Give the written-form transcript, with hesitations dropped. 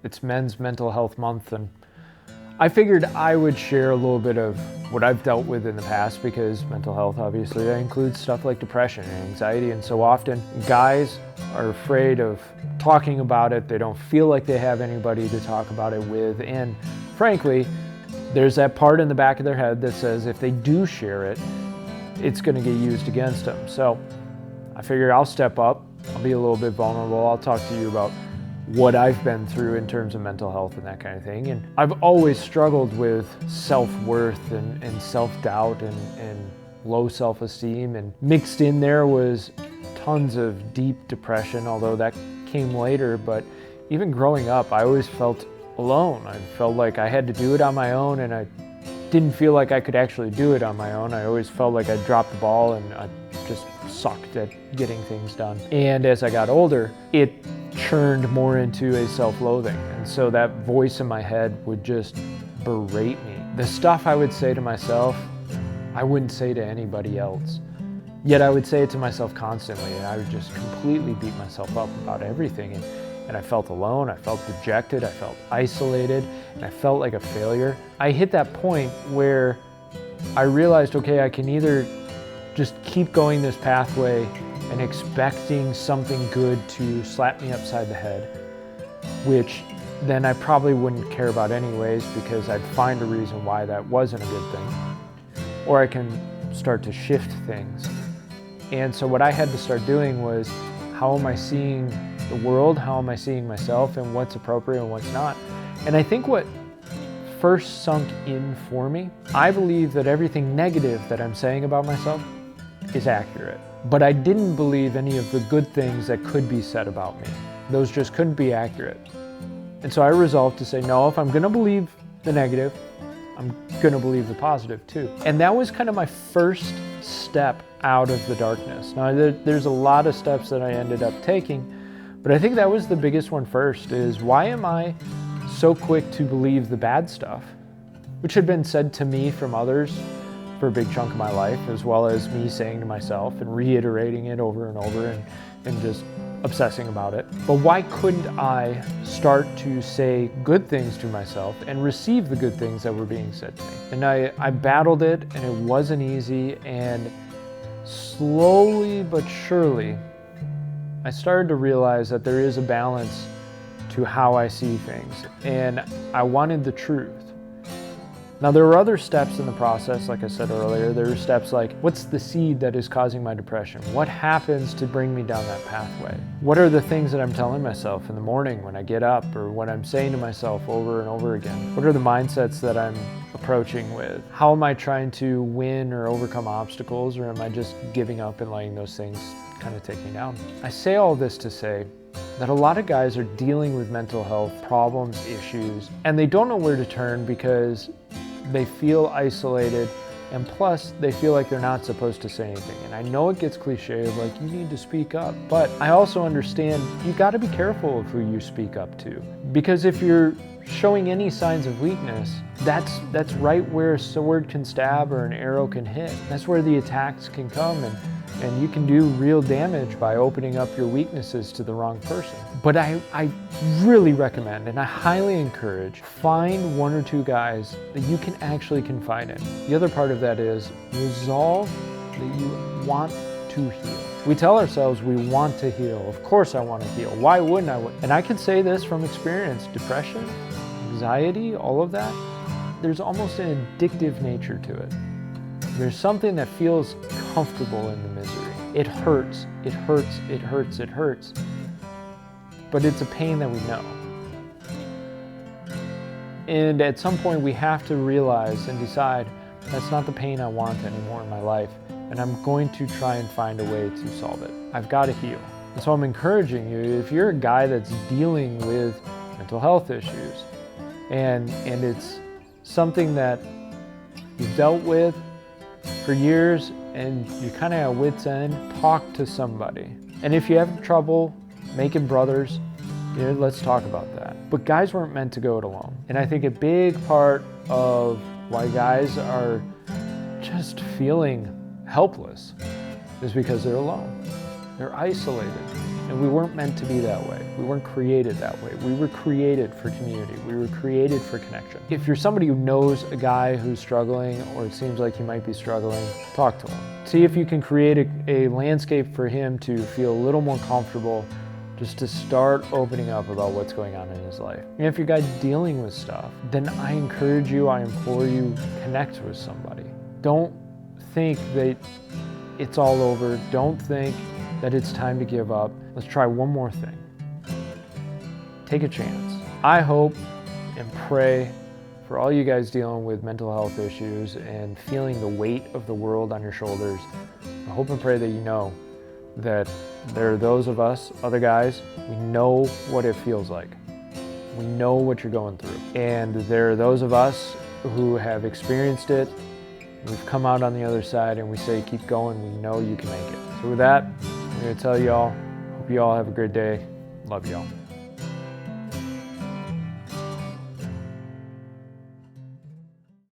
It's Men's Mental Health Month, and I figured I would share a little bit of what I've dealt with in the past, because mental health, obviously, that includes stuff like depression and anxiety, and so often guys are afraid of talking about it. They don't feel like they have anybody to talk about it with, and frankly, there's that part in the back of their head that says if they do share it, it's going to get used against them. So I figured I'll step up, I'll be a little bit vulnerable, I'll talk to you about what I've been through in terms of mental health and that kind of thing. And I've always struggled with self-worth and self-doubt and low self-esteem, and mixed in there was tons of deep depression, although that came later. But even growing up, I always felt alone. I felt like I had to do it on my own, and I didn't feel like I could actually do it on my own. I always felt like I dropped the ball and I just sucked at getting things done. And as I got older, it churned more into a self-loathing. And so that voice in my head would just berate me. The stuff I would say to myself, I wouldn't say to anybody else. Yet I would say it to myself constantly, and I would just completely beat myself up about everything. And I felt alone, I felt dejected, I felt isolated, and I felt like a failure. I hit that point where I realized, okay, I can either just keep going this pathway and expecting something good to slap me upside the head, which then I probably wouldn't care about anyways, because I'd find a reason why that wasn't a good thing. Or I can start to shift things. And so what I had to start doing was, how am I seeing the world? How am I seeing myself? And what's appropriate and what's not? And I think what first sunk in for me, I believe that everything negative that I'm saying about myself is accurate. But I didn't believe any of the good things that could be said about me. Those just couldn't be accurate. And so I resolved to say, no, if I'm gonna believe the negative, I'm gonna believe the positive too. And that was kind of my first step out of the darkness. Now, there's a lot of steps that I ended up taking, but I think that was the biggest one first, is why am I so quick to believe the bad stuff, which had been said to me from others for a big chunk of my life, as well as me saying to myself and reiterating it over and over and just obsessing about it. But why couldn't I start to say good things to myself and receive the good things that were being said to me? And I battled it, and it wasn't easy, and slowly but surely, I started to realize that there is a balance to how I see things, and I wanted the truth. Now, there were other steps in the process, like I said earlier. There were steps like, what's the seed that is causing my depression? What happens to bring me down that pathway? What are the things that I'm telling myself in the morning when I get up, or what I'm saying to myself over and over again? What are the mindsets that I'm approaching with? How am I trying to win or overcome obstacles, or am I just giving up and letting those things kind of take me down? I say all this to say that a lot of guys are dealing with mental health problems, issues, and they don't know where to turn because they feel isolated, and plus they feel like they're not supposed to say anything. And I know it gets cliche of like, you need to speak up, but I also understand you got to be careful of who you speak up to, because if you're showing any signs of weakness, that's right where a sword can stab or an arrow can hit. That's where the attacks can come, and you can do real damage by opening up your weaknesses to the wrong person. But I really recommend, and I highly encourage, find one or two guys that you can actually confide in. The other part of that is resolve that you want to heal. We tell ourselves we want to heal. Of course I want to heal. Why wouldn't I? And I can say this from experience. Depression, anxiety, all of that, there's almost an addictive nature to it. There's something that feels comfortable in the misery. It hurts, it hurts, it hurts, it hurts. But it's a pain that we know. And at some point we have to realize and decide, that's not the pain I want anymore in my life, and I'm going to try and find a way to solve it. I've got to heal. And so I'm encouraging you, if you're a guy that's dealing with mental health issues, and it's something that you've dealt with for years and you're kind of at wit's end, talk to somebody. And if you have trouble making brothers, let's talk about that. But guys weren't meant to go it alone. And I think a big part of why guys are just feeling helpless is because they're alone. They're isolated. And we weren't meant to be that way. We weren't created that way. We were created for community. We were created for connection. If you're somebody who knows a guy who's struggling, or it seems like he might be struggling, talk to him. See if you can create a landscape for him to feel a little more comfortable, just to start opening up about what's going on in his life. And if your guy's dealing with stuff, then I encourage you, I implore you, connect with somebody. Don't think that it's all over. Don't think that it's time to give up. Let's try one more thing. Take a chance. I hope and pray for all you guys dealing with mental health issues and feeling the weight of the world on your shoulders. I hope and pray that you know that there are those of us, other guys, we know what it feels like. We know what you're going through. And there are those of us who have experienced it. We've come out on the other side and we say, keep going, we know you can make it. So with that, I'm gonna tell y'all, hope you all have a great day. Love y'all.